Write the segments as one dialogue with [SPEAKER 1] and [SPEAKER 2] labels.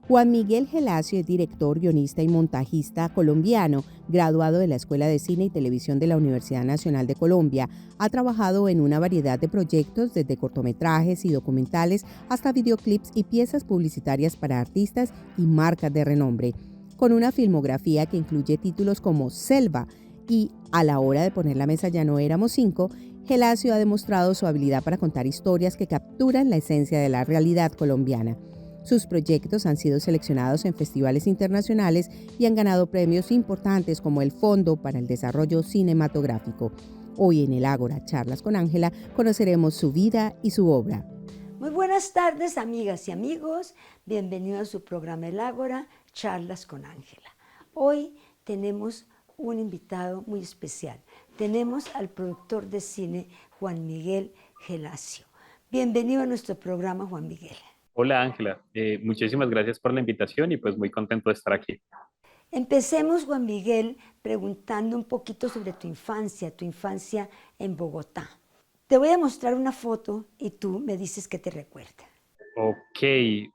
[SPEAKER 1] Juan Miguel Gelacio es director, guionista y montajista colombiano, graduado de la Escuela de Cine y Televisión de la Universidad Nacional de Colombia. Ha trabajado en una variedad de proyectos, desde cortometrajes y documentales hasta videoclips y piezas publicitarias para artistas y marcas de renombre. Con una filmografía que incluye títulos como Selva y A la hora de poner la mesa ya no éramos cinco, Gelacio ha demostrado su habilidad para contar historias que capturan la esencia de la realidad colombiana. Sus proyectos han sido seleccionados en festivales internacionales y han ganado premios importantes como el Fondo para el Desarrollo Cinematográfico. Hoy en el Ágora Charlas con Ángela conoceremos su vida y su obra.
[SPEAKER 2] Muy buenas tardes, amigas y amigos. Bienvenidos a su programa El Ágora Charlas con Ángela. Hoy tenemos un invitado muy especial. Tenemos al productor de cine Juan Miguel Gelacio. Bienvenido a nuestro programa, Juan Miguel.
[SPEAKER 3] Hola Ángela, muchísimas gracias por la invitación y pues muy contento de estar aquí.
[SPEAKER 2] Empecemos, Juan Miguel, preguntando un poquito sobre tu infancia en Bogotá. Te voy a mostrar una foto y tú me dices qué te recuerda.
[SPEAKER 3] Ok,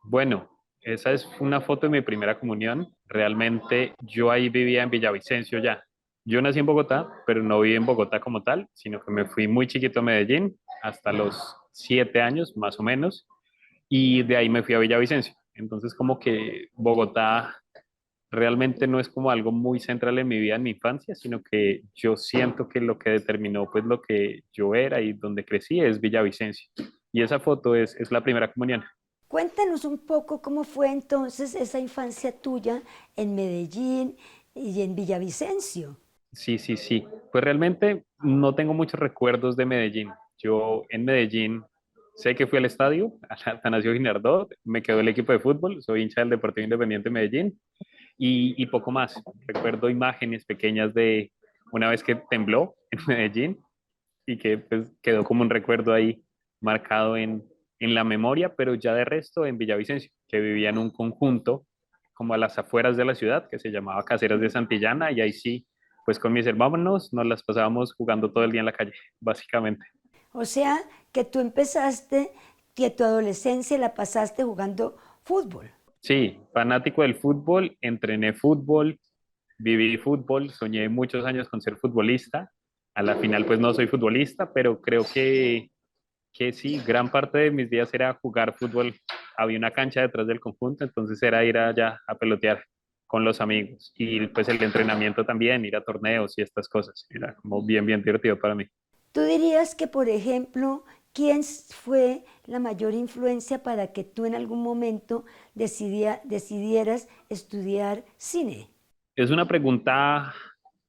[SPEAKER 3] bueno, esa es una foto de mi primera comunión. Realmente yo ahí vivía en Villavicencio ya. Yo nací en Bogotá, pero no viví en Bogotá como tal, sino que me fui muy chiquito a Medellín hasta los 7 años más o menos y de ahí me fui a Villavicencio. Entonces como que Bogotá realmente no es como algo muy central en mi vida, en mi infancia, sino que yo siento que lo que determinó pues lo que yo era y donde crecí es Villavicencio. Y esa foto es la primera comunión.
[SPEAKER 2] Cuéntanos un poco cómo fue entonces esa infancia tuya en Medellín y en Villavicencio.
[SPEAKER 3] Sí, sí, sí. Pues realmente no tengo muchos recuerdos de Medellín. Yo en Medellín sé que fui al estadio, al Atanasio Girardot, me quedó el equipo de fútbol, soy hincha del Deportivo Independiente de Medellín y poco más. Recuerdo imágenes pequeñas de una vez que tembló en Medellín y que pues, quedó como un recuerdo ahí marcado en la memoria, pero ya de resto en Villavicencio, que vivía en un conjunto como a las afueras de la ciudad, que se llamaba Caseras de Santillana, y ahí sí, pues con mis hermanos nos las pasábamos jugando todo el día en la calle, básicamente.
[SPEAKER 2] O sea, que tú empezaste, que tu adolescencia la pasaste jugando fútbol.
[SPEAKER 3] Sí, fanático del fútbol, entrené fútbol, viví fútbol, soñé muchos años con ser futbolista. A la final, pues no soy futbolista, pero creo que sí, gran parte de mis días era jugar fútbol. Había una cancha detrás del conjunto, entonces era ir allá a pelotear con los amigos. Y pues el entrenamiento también, ir a torneos y estas cosas. Era como bien, bien divertido para mí.
[SPEAKER 2] ¿Tú dirías que, por ejemplo, quién fue la mayor influencia para que tú en algún momento decidieras estudiar cine?
[SPEAKER 3] Es una pregunta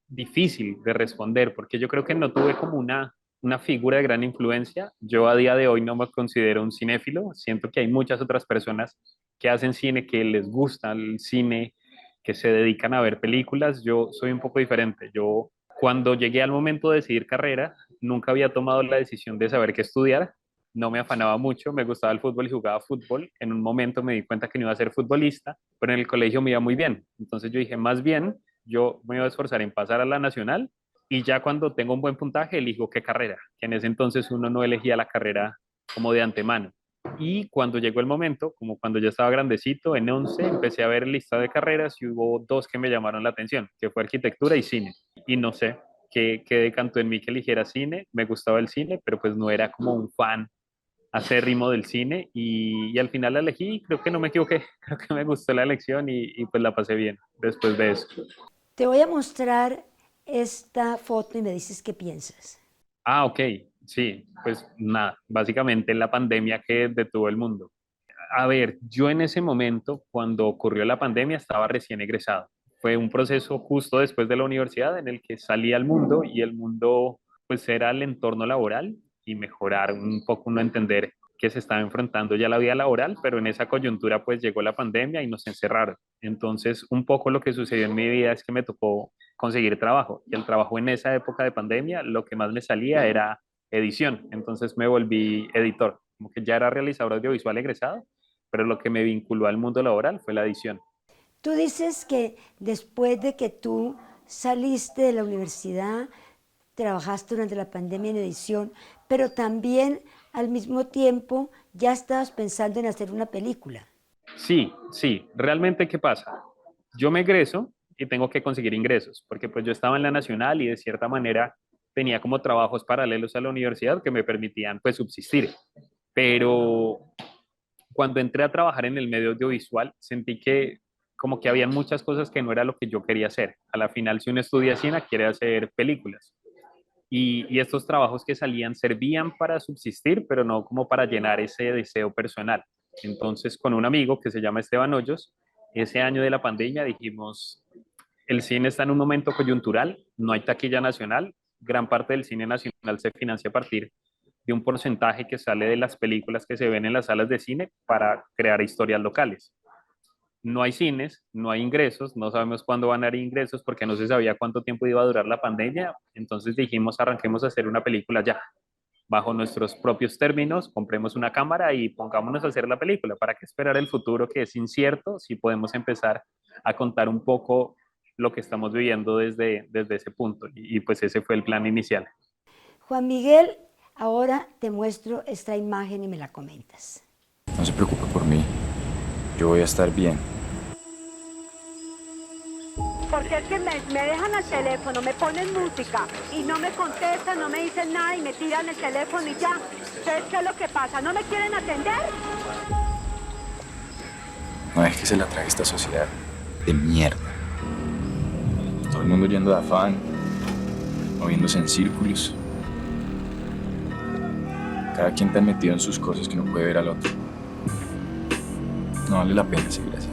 [SPEAKER 3] difícil de responder porque yo creo que no tuve como una figura de gran influencia. Yo a día de hoy no me considero un cinéfilo. Siento que hay muchas otras personas que hacen cine, que les gusta el cine, que se dedican a ver películas. Yo soy un poco diferente. Yo cuando llegué al momento de decidir carrera, nunca había tomado la decisión de saber qué estudiar. No me afanaba mucho, me gustaba el fútbol y jugaba fútbol. En un momento me di cuenta que no iba a ser futbolista, pero en el colegio me iba muy bien. Entonces yo dije, más bien, yo me iba a esforzar en pasar a la nacional y ya cuando tengo un buen puntaje elijo qué carrera, que en ese entonces uno no elegía la carrera como de antemano. Y cuando llegó el momento, como cuando ya estaba grandecito, en 11 empecé a ver lista de carreras y hubo dos que me llamaron la atención, que fue arquitectura y cine. Y no sé, qué decantó en mí que eligiera cine, me gustaba el cine, pero pues no era como un fan acérrimo del cine y al final la elegí, creo que no me equivoqué, creo que me gustó la elección y pues la pasé bien después de eso.
[SPEAKER 2] Te voy a mostrar esta foto y me dices qué piensas.
[SPEAKER 3] Ah, ok, sí, pues nada, básicamente la pandemia que detuvo el mundo. A ver, yo en ese momento, cuando ocurrió la pandemia, estaba recién egresado. Fue un proceso justo después de la universidad en el que salí al mundo y el mundo pues era el entorno laboral y mejorar un poco, uno entender que se estaba enfrentando ya la vida laboral, pero en esa coyuntura pues llegó la pandemia y nos encerraron. Entonces, un poco lo que sucedió en mi vida es que me tocó conseguir trabajo y el trabajo en esa época de pandemia, lo que más me salía era edición. Entonces me volví editor, como que ya era realizador audiovisual egresado, pero lo que me vinculó al mundo laboral fue la edición.
[SPEAKER 2] Tú dices que después de que tú saliste de la universidad, trabajaste durante la pandemia en edición, pero también al mismo tiempo ya estabas pensando en hacer una película.
[SPEAKER 3] Sí, sí, realmente ¿qué pasa? Yo me egreso y tengo que conseguir ingresos, porque pues yo estaba en la nacional y de cierta manera tenía como trabajos paralelos a la universidad que me permitían pues subsistir. Pero cuando entré a trabajar en el medio audiovisual, sentí que como que habían muchas cosas que no era lo que yo quería hacer. A la final, si uno estudia cine, quiere hacer películas. Y estos trabajos que salían servían para subsistir, pero no como para llenar ese deseo personal. Entonces, con un amigo que se llama Esteban Hoyos, ese año de la pandemia dijimos, el cine está en un momento coyuntural, no hay taquilla nacional, gran parte del cine nacional se financia a partir de un porcentaje que sale de las películas que se ven en las salas de cine para crear historias locales. No hay cines, no hay ingresos, no sabemos cuándo van a haber ingresos porque no se sabía cuánto tiempo iba a durar la pandemia, entonces dijimos arranquemos a hacer una película ya, bajo nuestros propios términos, compremos una cámara y pongámonos a hacer la película. ¿Para qué esperar el futuro que es incierto si podemos empezar a contar un poco lo que estamos viviendo desde ese punto? Y pues ese fue el plan inicial.
[SPEAKER 2] Juan Miguel, ahora te muestro esta imagen y me la comentas.
[SPEAKER 4] No se preocupe por mí. Yo voy a estar bien.
[SPEAKER 5] Porque es que me dejan al teléfono, me ponen música y no me contestan, no me dicen nada y me tiran el teléfono y ya. ¿Ustedes qué es lo que pasa? ¿No me quieren atender?
[SPEAKER 4] No es que se la trague esta sociedad de mierda. Todo el mundo yendo de afán, moviéndose en círculos. Cada quien tan metido en sus cosas que no puede ver al otro. No vale la pena seguir así.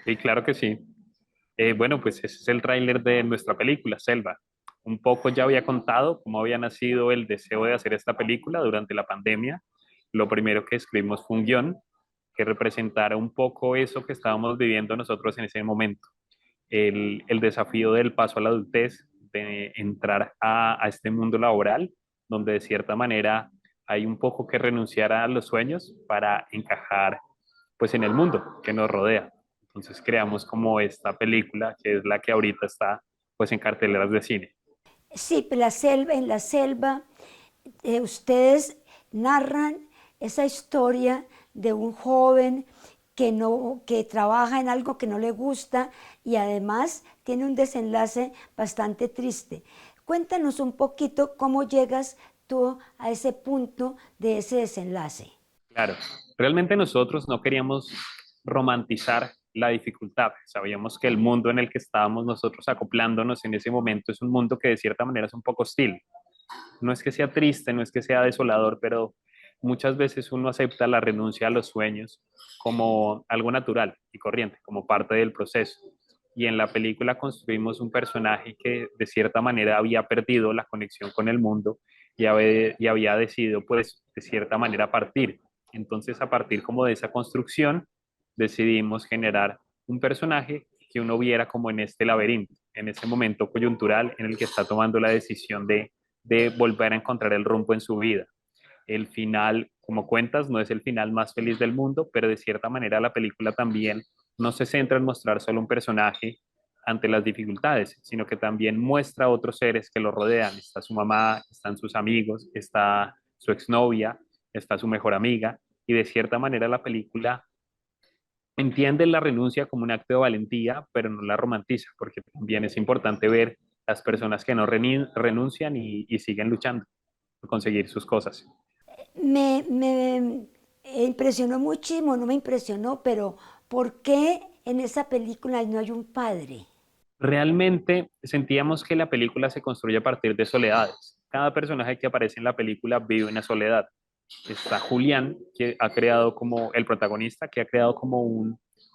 [SPEAKER 3] Sí, claro que sí. Bueno, pues ese es el tráiler de nuestra película, Selva. Un poco ya había contado cómo había nacido el deseo de hacer esta película durante la pandemia. Lo primero que escribimos fue un guión que representara un poco eso que estábamos viviendo nosotros en ese momento. El desafío del paso a la adultez, de entrar a este mundo laboral, donde de cierta manera hay un poco que renunciar a los sueños para encajar pues en el mundo que nos rodea. Entonces creamos como esta película que es la que ahorita está pues en carteleras de cine.
[SPEAKER 2] Sí, la selva, en la selva, ustedes narran esa historia de un joven que, no, que trabaja en algo que no le gusta y además tiene un desenlace bastante triste. Cuéntanos un poquito cómo llegas tú a ese punto de ese desenlace.
[SPEAKER 3] Claro, realmente nosotros no queríamos romantizar la dificultad. Sabíamos que el mundo en el que estábamos nosotros acoplándonos en ese momento es un mundo que de cierta manera es un poco hostil. No es que sea triste, no es que sea desolador, pero muchas veces uno acepta la renuncia a los sueños como algo natural y corriente, como parte del proceso. Y en la película construimos un personaje que de cierta manera había perdido la conexión con el mundo y había decidido, pues, de cierta manera partir. Entonces, a partir como de esa construcción, decidimos generar un personaje que uno viera como en este laberinto, en ese momento coyuntural en el que está tomando la decisión de volver a encontrar el rumbo en su vida. El final, como cuentas, no es el final más feliz del mundo, pero de cierta manera la película también no se centra en mostrar solo un personaje ante las dificultades, sino que también muestra a otros seres que lo rodean. Está su mamá, están sus amigos, está su exnovia, está su mejor amiga, y de cierta manera la película entiende la renuncia como un acto de valentía, pero no la romantiza, porque también es importante ver las personas que no renuncian y siguen luchando por conseguir sus cosas.
[SPEAKER 2] Me impresionó muchísimo, no me impresionó, pero ¿por qué en esa película no hay un padre?
[SPEAKER 3] Realmente sentíamos que la película se construye a partir de soledades. Cada personaje que aparece en la película vive una soledad. Está Julián, que ha creado como el protagonista, que ha creado como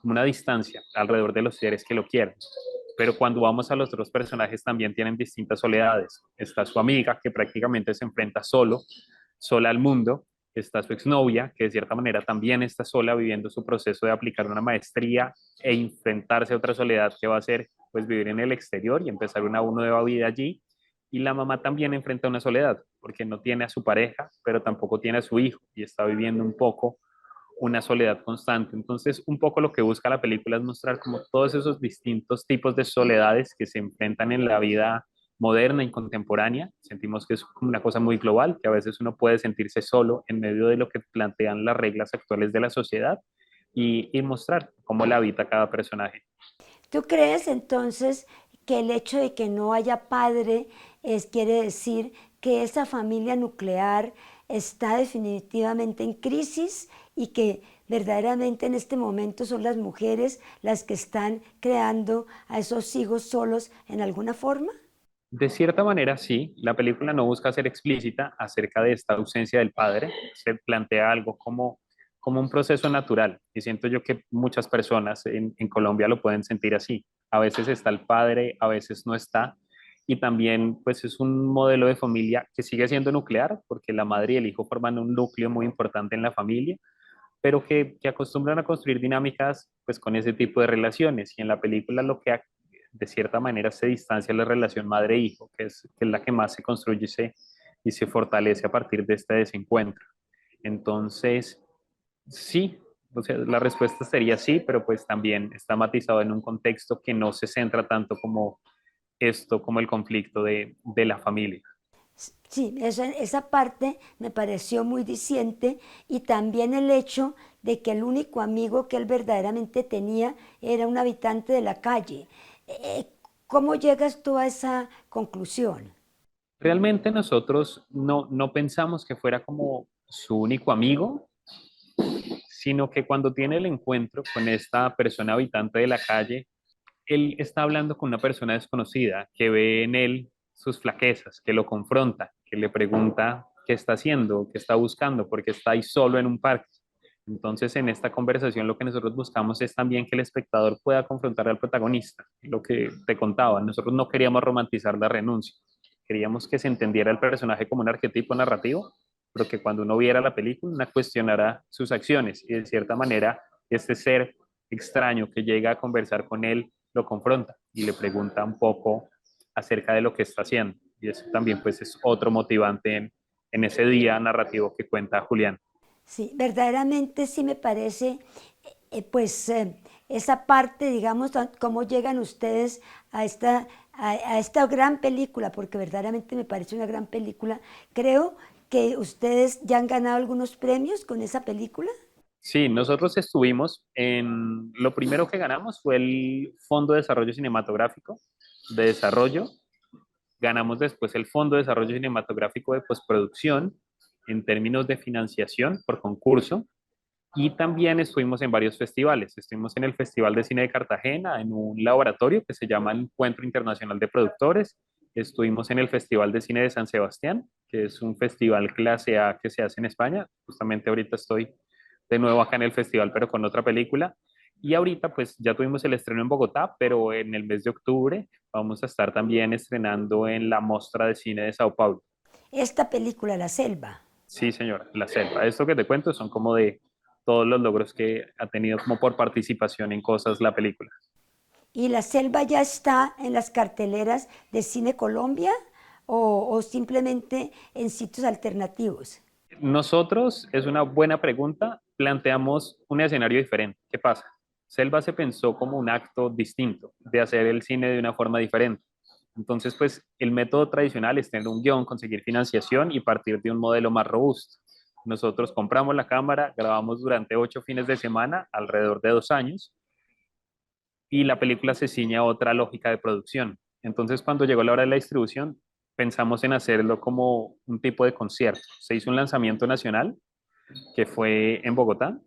[SPEAKER 3] una distancia alrededor de los seres que lo quieren. Pero cuando vamos a los otros personajes también tienen distintas soledades. Está su amiga, que prácticamente se enfrenta sola al mundo. Está su exnovia, que de cierta manera también está sola viviendo su proceso de aplicar una maestría e enfrentarse a otra soledad que va a ser pues vivir en el exterior y empezar una nueva vida allí. Y la mamá también enfrenta una soledad, porque no tiene a su pareja, pero tampoco tiene a su hijo y está viviendo un poco una soledad constante. Entonces, un poco lo que busca la película es mostrar como todos esos distintos tipos de soledades que se enfrentan en la vida moderna y contemporánea. Sentimos que es como una cosa muy global, que a veces uno puede sentirse solo en medio de lo que plantean las reglas actuales de la sociedad y mostrar cómo la habita cada personaje.
[SPEAKER 2] ¿Tú crees entonces que el hecho de que no haya padre quiere decir que esa familia nuclear está definitivamente en crisis y que verdaderamente en este momento son las mujeres las que están creando a esos hijos solos en alguna forma?
[SPEAKER 3] De cierta manera, sí, la película no busca ser explícita acerca de esta ausencia del padre, se plantea algo como un proceso natural y siento yo que muchas personas en Colombia lo pueden sentir así. A veces está el padre, a veces no está y también pues es un modelo de familia que sigue siendo nuclear porque la madre y el hijo forman un núcleo muy importante en la familia, pero que acostumbran a construir dinámicas pues con ese tipo de relaciones y en la película lo que de cierta manera se distancia la relación madre-hijo, que es la que más se construye y se fortalece a partir de este desencuentro. Entonces, sí, o sea, la respuesta sería sí, pero pues también está matizado en un contexto que no se centra tanto como esto, como el conflicto de la familia.
[SPEAKER 2] Sí, esa parte me pareció muy diciente y también el hecho de que el único amigo que él verdaderamente tenía era un habitante de la calle. Eh, ¿Cómo llegas tú a esa conclusión?
[SPEAKER 3] Realmente nosotros no pensamos que fuera como su único amigo, sino que cuando tiene el encuentro con esta persona habitante de la calle, él está hablando con una persona desconocida que ve en él sus flaquezas, que lo confronta, que le pregunta qué está haciendo, qué está buscando, porque está ahí solo en un parque. Entonces, en esta conversación lo que nosotros buscamos es también que el espectador pueda confrontar al protagonista, lo que te contaba. Nosotros no queríamos romantizar la renuncia, queríamos que se entendiera el personaje como un arquetipo narrativo, pero que cuando uno viera la película, uno cuestionara sus acciones y de cierta manera este ser extraño que llega a conversar con él lo confronta y le pregunta un poco acerca de lo que está haciendo. Y eso también pues es otro motivante en ese día narrativo que cuenta Julián.
[SPEAKER 2] Sí, verdaderamente sí me parece, esa parte, digamos, cómo llegan ustedes a esta gran película, porque verdaderamente me parece una gran película. Creo que ustedes ya han ganado algunos premios con esa película.
[SPEAKER 3] Sí, nosotros estuvimos en, lo primero que ganamos fue el Fondo de Desarrollo Cinematográfico de Desarrollo. Ganamos después el Fondo de Desarrollo Cinematográfico de Postproducción en términos de financiación por concurso. Y también estuvimos en varios festivales. Estuvimos en el Festival de Cine de Cartagena, en un laboratorio que se llama Encuentro Internacional de Productores. Estuvimos en el Festival de Cine de San Sebastián, que es un festival clase A que se hace en España. Justamente ahorita estoy de nuevo acá en el festival, pero con otra película. Y ahorita pues ya tuvimos el estreno en Bogotá, pero en el mes de octubre vamos a estar también estrenando en la Mostra de Cine de Sao Paulo.
[SPEAKER 2] Esta película, La Selva.
[SPEAKER 3] Sí, señora, La Selva. Esto que te cuento son como de todos los logros que ha tenido como por participación en cosas la película.
[SPEAKER 2] ¿Y La Selva ya está en las carteleras de Cine Colombia o simplemente en sitios alternativos?
[SPEAKER 3] Nosotros, es una buena pregunta, planteamos un escenario diferente. ¿Qué pasa? Selva se pensó como un acto distinto de hacer el cine de una forma diferente. Entonces, pues el método tradicional es tener un guión, conseguir financiación y partir de un modelo más robusto. Nosotros compramos la cámara, grabamos durante 8 fines de semana, alrededor de 2 años, y la película se ciña a otra lógica de producción. Entonces, cuando llegó la hora de la distribución, pensamos en hacerlo como un tipo de concierto. Se hizo un lanzamiento nacional que fue en Bogotá,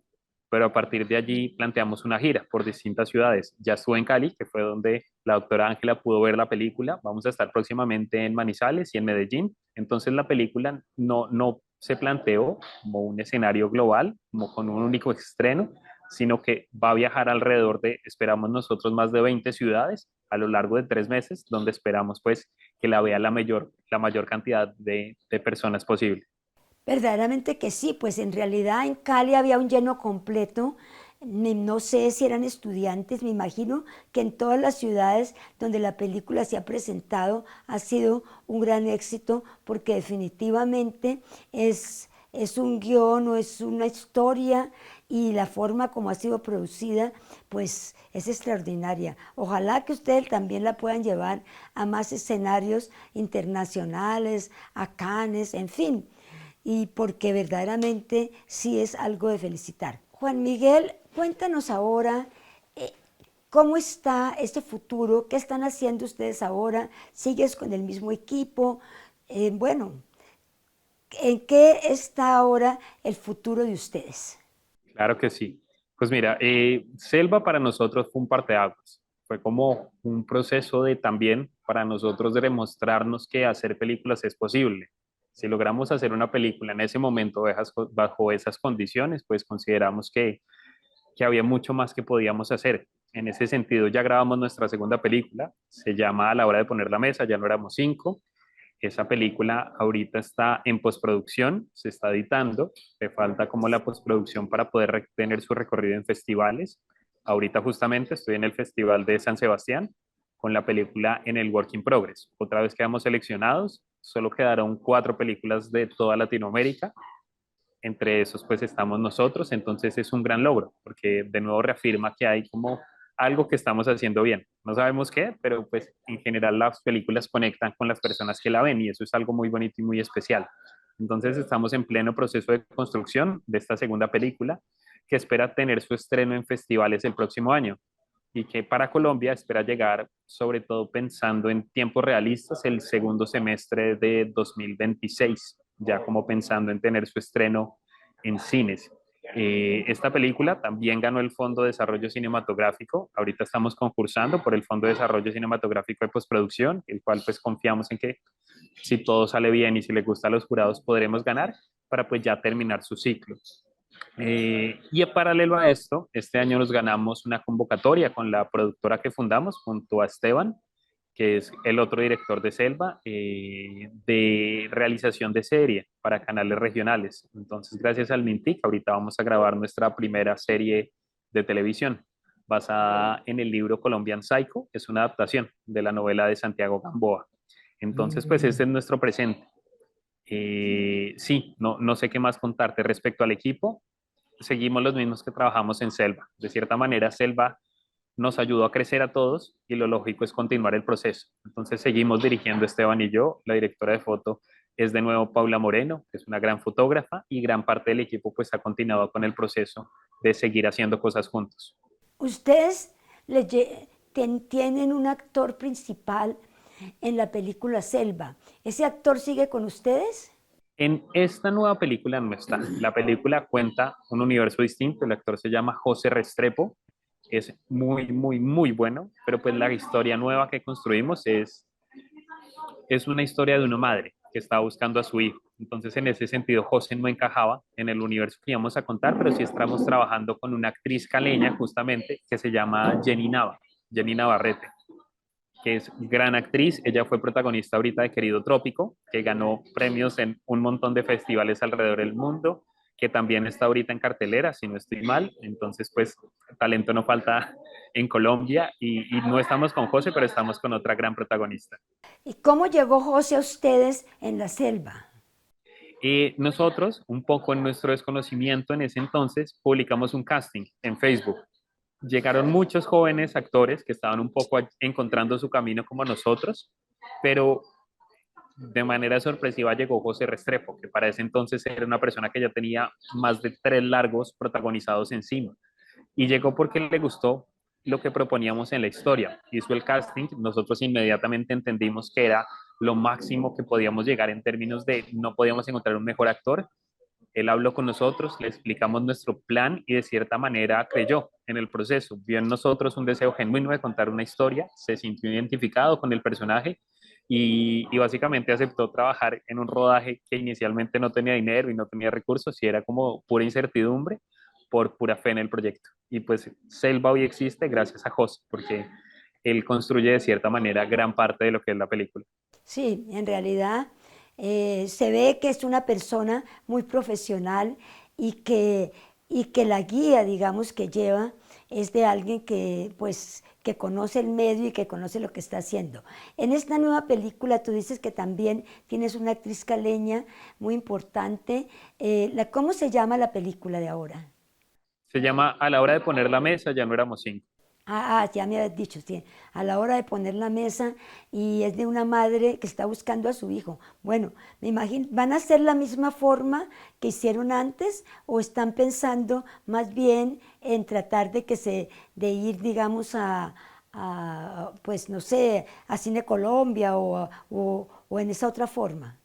[SPEAKER 3] pero a partir de allí planteamos una gira por distintas ciudades. Ya estuve en Cali, que fue donde la doctora Ángela pudo ver la película. Vamos a estar próximamente en Manizales y en Medellín. Entonces la película no se planteó como un escenario global, como con un único estreno, sino que va a viajar alrededor de, esperamos nosotros, más de 20 ciudades a lo largo de 3 meses, donde esperamos pues que la vea la mayor cantidad de personas posible.
[SPEAKER 2] Verdaderamente que sí, pues en realidad en Cali había un lleno completo. No sé si eran estudiantes, me imagino que en todas las ciudades donde la película se ha presentado ha sido un gran éxito porque definitivamente es un guión o es una historia y la forma como ha sido producida, pues es extraordinaria. Ojalá que ustedes también la puedan llevar a más escenarios internacionales, a Cannes, en fin, y porque verdaderamente sí es algo de felicitar. Juan Miguel, cuéntanos ahora cómo está este futuro, qué están haciendo ustedes ahora, sigues con el mismo equipo, bueno, ¿en qué está ahora el futuro de ustedes?
[SPEAKER 3] Claro que sí. Pues mira, Selva para nosotros fue un parteaguas. Fue como un proceso de también para nosotros de demostrarnos que hacer películas es posible. Si logramos hacer una película en ese momento bajo esas condiciones, pues consideramos que había mucho más que podíamos hacer. En ese sentido, ya grabamos nuestra segunda película, se llama A la hora de poner la mesa, ya no éramos cinco. Esa película ahorita está en postproducción, se está editando, le falta como la postproducción para poder tener su recorrido en festivales. Ahorita justamente estoy en el Festival de San Sebastián con la película en el Work in Progress. Otra vez quedamos seleccionados, solo quedaron 4 películas de toda Latinoamérica, entre esos pues estamos nosotros, entonces es un gran logro, porque de nuevo reafirma que hay como algo que estamos haciendo bien. No sabemos qué, pero pues en general las películas conectan con las personas que la ven y eso es algo muy bonito y muy especial. Entonces estamos en pleno proceso de construcción de esta segunda película que espera tener su estreno en festivales el próximo año y que para Colombia espera llegar, sobre todo pensando en tiempos realistas, el segundo semestre de 2026, ya como pensando en tener su estreno en cines. Esta película también ganó el Fondo de Desarrollo Cinematográfico. Ahorita estamos concursando por el Fondo de Desarrollo Cinematográfico de Postproducción, el cual pues confiamos en que si todo sale bien y si le gusta a los jurados podremos ganar para pues ya terminar su ciclo. Y en paralelo a esto, este año nos ganamos una convocatoria con la productora que fundamos junto a Esteban, que es el otro director de Selva, de realización de serie para canales regionales. Entonces, gracias al Mintic, ahorita vamos a grabar nuestra primera serie de televisión basada en el libro Colombian Psycho, es una adaptación de la novela de Santiago Gamboa. Entonces, pues este es nuestro presente. Sí, no sé qué más contarte respecto al equipo. Seguimos los mismos que trabajamos en Selva. De cierta manera, Selva nos ayudó a crecer a todos y lo lógico es continuar el proceso. Entonces seguimos dirigiendo Esteban y yo. La directora de foto es de nuevo Paula Moreno, que es una gran fotógrafa y gran parte del equipo pues ha continuado con el proceso de seguir haciendo cosas juntos.
[SPEAKER 2] Ustedes tienen un actor principal en la película Selva. ¿Ese actor sigue con ustedes?
[SPEAKER 3] En esta nueva película no está. La película cuenta un universo distinto. El actor se llama José Restrepo. Es muy, muy, muy bueno, pero pues la historia nueva que construimos es una historia de una madre que está buscando a su hijo. Entonces, en ese sentido, José no encajaba en el universo que íbamos a contar, pero sí estamos trabajando con una actriz caleña, justamente, que se llama Jenny Nava, Jenny Navarrete, que es gran actriz. Ella fue protagonista ahorita de Querido Trópico, que ganó premios en un montón de festivales alrededor del mundo, que también está ahorita en cartelera, si no estoy mal. Entonces, pues, talento no falta en Colombia y no estamos con José, pero estamos con otra gran protagonista.
[SPEAKER 2] ¿Y cómo llegó José a ustedes en la Selva?
[SPEAKER 3] Nosotros, un poco en nuestro desconocimiento en ese entonces, publicamos un casting en Facebook. Llegaron muchos jóvenes actores que estaban un poco encontrando su camino como nosotros, pero de manera sorpresiva llegó José Restrepo, que para ese entonces era una persona que ya tenía más de 3 largos protagonizados encima. Y llegó porque le gustó lo que proponíamos en la historia. Hizo el casting, nosotros inmediatamente entendimos que era lo máximo que podíamos llegar en términos de no podíamos encontrar un mejor actor. Él habló con nosotros, le explicamos nuestro plan y de cierta manera creyó en el proceso. Vio en nosotros un deseo genuino de contar una historia, se sintió identificado con el personaje y básicamente aceptó trabajar en un rodaje que inicialmente no tenía dinero y no tenía recursos y era como pura incertidumbre por pura fe en el proyecto. Y pues Selva hoy existe gracias a José, porque él construye de cierta manera gran parte de lo que es la película.
[SPEAKER 2] Sí, en realidad se ve que es una persona muy profesional y que la guía, digamos, que lleva es de alguien que, pues, que conoce el medio y que conoce lo que está haciendo. En esta nueva película tú dices que también tienes una actriz caleña muy importante. ¿Cómo se llama la película de ahora?
[SPEAKER 3] Se llama A la hora de poner la mesa, ya no éramos cinco.
[SPEAKER 2] Ya me habías dicho, sí, a la hora de poner la mesa y es de una madre que está buscando a su hijo. Bueno, me imagino, ¿van a hacer la misma forma que hicieron antes o están pensando más bien en tratar de ir, digamos, pues no sé, a Cine Colombia o en esa otra forma?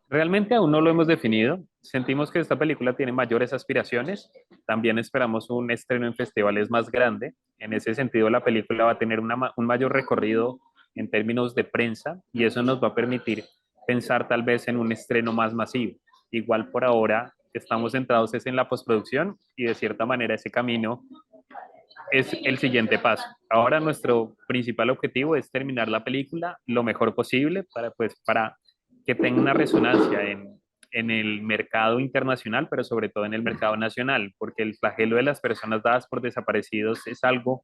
[SPEAKER 3] Realmente aún no lo hemos definido. Sentimos que esta película tiene mayores aspiraciones. También esperamos un estreno en festivales más grande. En ese sentido, la película va a tener un mayor recorrido en términos de prensa y eso nos va a permitir pensar tal vez en un estreno más masivo. Igual por ahora estamos centrados es en la postproducción y de cierta manera ese camino es el siguiente paso. Ahora nuestro principal objetivo es terminar la película lo mejor posible para que tenga una resonancia en el mercado internacional, pero sobre todo en el mercado nacional, porque el flagelo de las personas dadas por desaparecidos es algo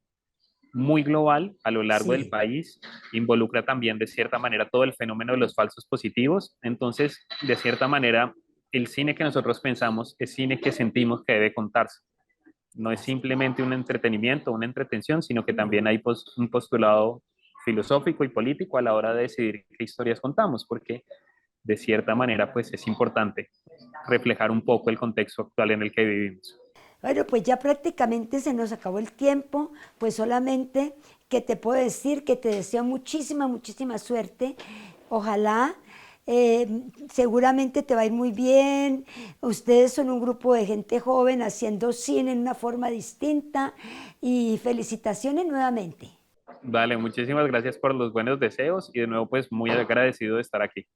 [SPEAKER 3] muy global a lo largo del
[SPEAKER 2] Sí.
[SPEAKER 3] país, involucra también de cierta manera todo el fenómeno de los falsos positivos, entonces de cierta manera el cine que nosotros pensamos es cine que sentimos que debe contarse. No es simplemente un entretenimiento, una entretención, sino que también hay un postulado filosófico y político a la hora de decidir qué historias contamos, porque de cierta manera pues es importante reflejar un poco el contexto actual en el que vivimos.
[SPEAKER 2] Bueno, pues ya prácticamente se nos acabó el tiempo, pues solamente que te puedo decir que te deseo muchísima, muchísima suerte. Ojalá, seguramente te va a ir muy bien. Ustedes son un grupo de gente joven haciendo cine en una forma distinta y felicitaciones nuevamente.
[SPEAKER 3] Vale, muchísimas gracias por los buenos deseos y de nuevo pues muy agradecido de estar aquí.